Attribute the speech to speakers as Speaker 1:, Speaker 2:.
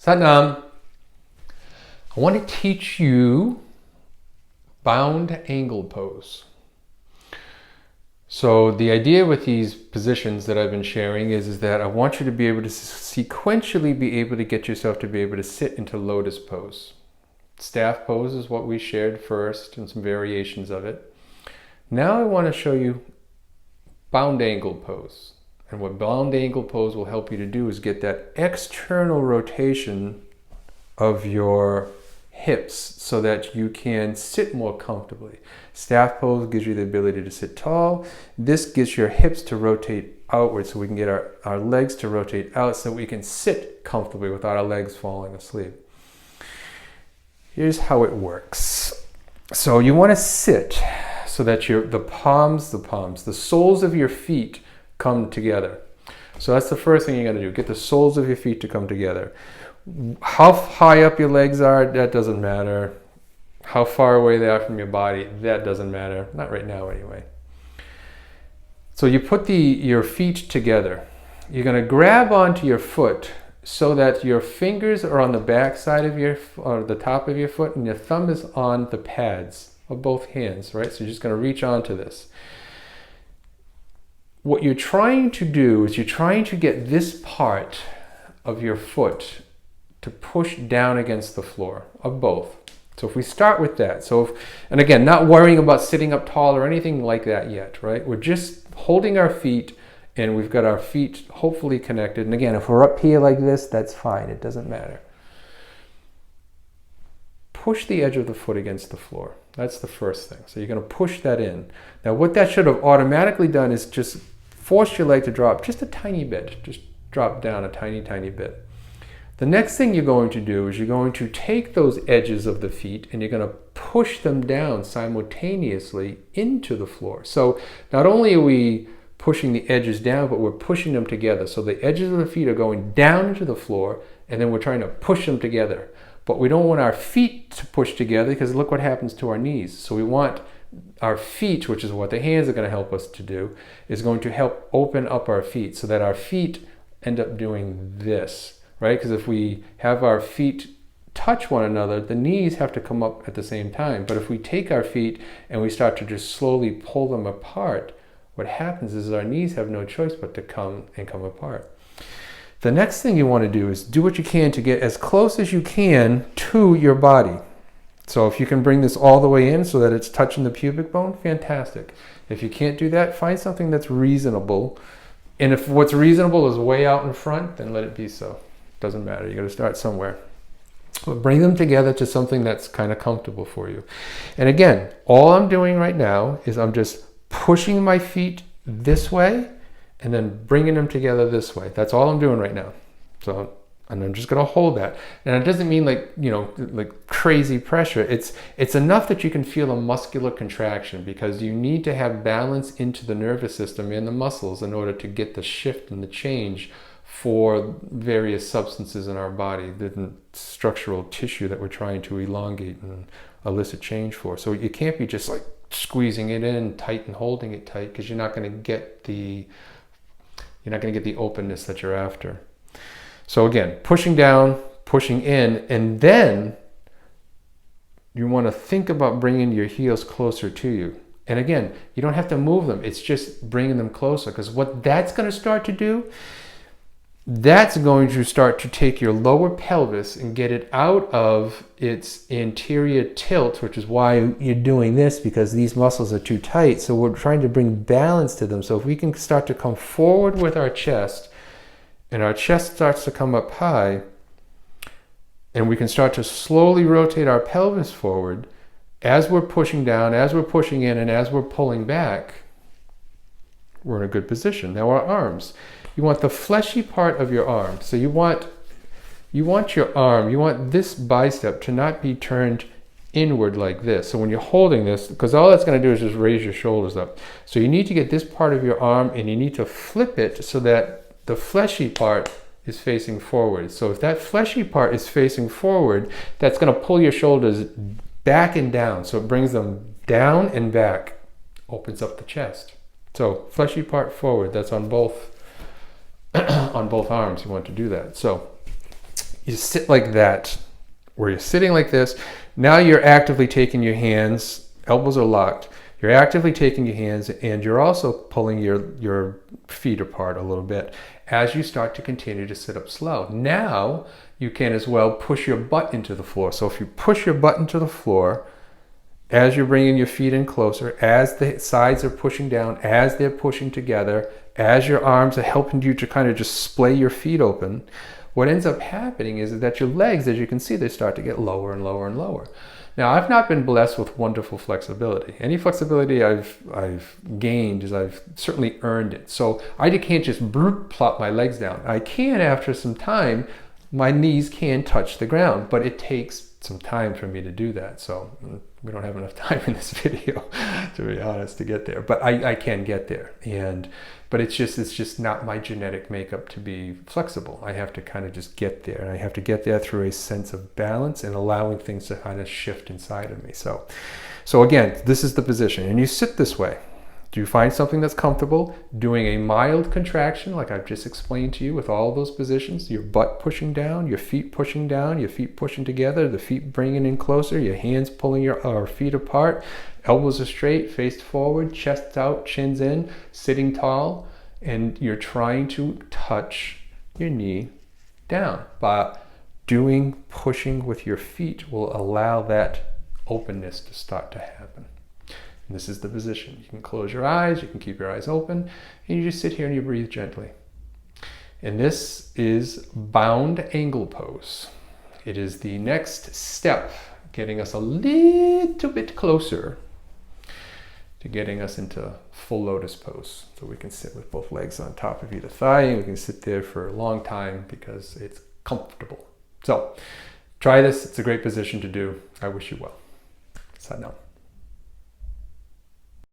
Speaker 1: Satnam, I want to teach you bound angle pose. So the idea with these positions that I've been sharing is that I want you to be able to sequentially be able to get yourself to be able to sit into lotus pose. Staff pose is what we shared first and some variations of it. Now I want to show you bound angle pose. And what bound angle pose will help you to do is get that external rotation of your hips so that you can sit more comfortably. Staff pose gives you the ability to sit tall. This gets your hips to rotate outward so we can get our legs to rotate out so we can sit comfortably without our legs falling asleep. Here's how it works. So you want to sit so that the soles of your feet come together. So that's the first thing you got to do. Get the soles of your feet to come together. How high up your legs are, that doesn't matter. How far away they are from your body, that doesn't matter. Not right now anyway. So you put your feet together. You're going to grab onto your foot so that your fingers are on the back side of the top of your foot, and your thumb is on the pads of both hands, right? So you're just going to reach onto this. What you're trying to do is you're trying to get this part of your foot to push down against the floor of both. So if we start with that, and again, not worrying about sitting up tall or anything like that yet, right? We're just holding our feet and we've got our feet hopefully connected. And again, if we're up here like this, that's fine. It doesn't matter. Push the edge of the foot against the floor. That's the first thing. So you're going to push that in. Now what that should have automatically done is just force your leg to drop just a tiny bit. Just drop down a tiny, tiny bit. The next thing you're going to do is you're going to take those edges of the feet and you're going to push them down simultaneously into the floor. So not only are we pushing the edges down, but we're pushing them together. So the edges of the feet are going down into the floor and then we're trying to push them together. But we don't want our feet to push together because look what happens to our knees. So we want our feet, which is what the hands are going to help us to do, is going to help open up our feet so that our feet end up doing this. Right? Because if we have our feet touch one another, the knees have to come up at the same time. But if we take our feet and we start to just slowly pull them apart, what happens is our knees have no choice but to come apart. The next thing you want to do is do what you can to get as close as you can to your body. So if you can bring this all the way in so that it's touching the pubic bone, fantastic. If you can't do that, find something that's reasonable. And if what's reasonable is way out in front, then let it be so. Doesn't matter. You got to start somewhere. But bring them together to something that's kind of comfortable for you. And again, all I'm doing right now is I'm just pushing my feet this way and then bringing them together this way. That's all I'm doing right now. And I'm just going to hold that. And it doesn't mean like crazy pressure. It's enough that you can feel a muscular contraction because you need to have balance into the nervous system and the muscles in order to get the shift and the change for various substances in our body, the structural tissue that we're trying to elongate and elicit change for. So you can't be just like squeezing it in tight and holding it tight because you're not going to get the openness that you're after. So again, pushing down, pushing in, and then you want to think about bringing your heels closer to you. And again, you don't have to move them. It's just bringing them closer because what that's going to start to do, that's going to start to take your lower pelvis and get it out of its anterior tilt, which is why you're doing this because these muscles are too tight. So we're trying to bring balance to them. So if we can start to come forward with our chest and our chest starts to come up high and we can start to slowly rotate our pelvis forward as we're pushing down, as we're pushing in, and as we're pulling back, we're in a good position. Now our arms. You want the fleshy part of your arm. So you want your arm, you want this bicep to not be turned inward like this. So when you're holding this, because all that's going to do is just raise your shoulders up. So you need to get this part of your arm and you need to flip it so that the fleshy part is facing forward. So if that fleshy part is facing forward, that's going to pull your shoulders back and down. So it brings them down and back, opens up the chest. So fleshy part forward, that's on both arms. You want to do that. So you sit like that, where you're sitting like this. Now you're actively taking your hands, elbows are locked. You're actively taking your hands and you're also pulling your feet apart a little bit as you start to continue to sit up slow. Now you can as well push your butt into the floor. So if you push your butt into the floor, as you're bringing your feet in closer, as the sides are pushing down, as they're pushing together, as your arms are helping you to kind of just splay your feet open, what ends up happening is that your legs, as you can see, they start to get lower and lower and lower. Now, I've not been blessed with wonderful flexibility. Any flexibility I've gained is I've certainly earned it. So I can't just plop my legs down. I can, after some time, my knees can touch the ground, but it takes some time for me to do that. So we don't have enough time in this video, to be honest, to get there. But I can get there. But it's just not my genetic makeup to be flexible. I have to kind of just get there, and I have to get there through a sense of balance and allowing things to kind of shift inside of me. So again, this is the position, and you sit this way. Do you find something that's comfortable? Doing a mild contraction, like I've just explained to you with all those positions, your butt pushing down, your feet pushing down, your feet pushing together, the feet bringing in closer, your hands pulling your feet apart, elbows are straight, face forward, chest out, chins in, sitting tall, and you're trying to touch your knee down. But pushing with your feet will allow that openness to start to happen. And this is the position. You can close your eyes, you can keep your eyes open, and you just sit here and you breathe gently. And this is bound angle pose. It is the next step, getting us a little bit closer to getting us into full lotus pose. So we can sit with both legs on top of either thigh, and we can sit there for a long time because it's comfortable. So try this. It's a great position to do. I wish you well. Sadnam.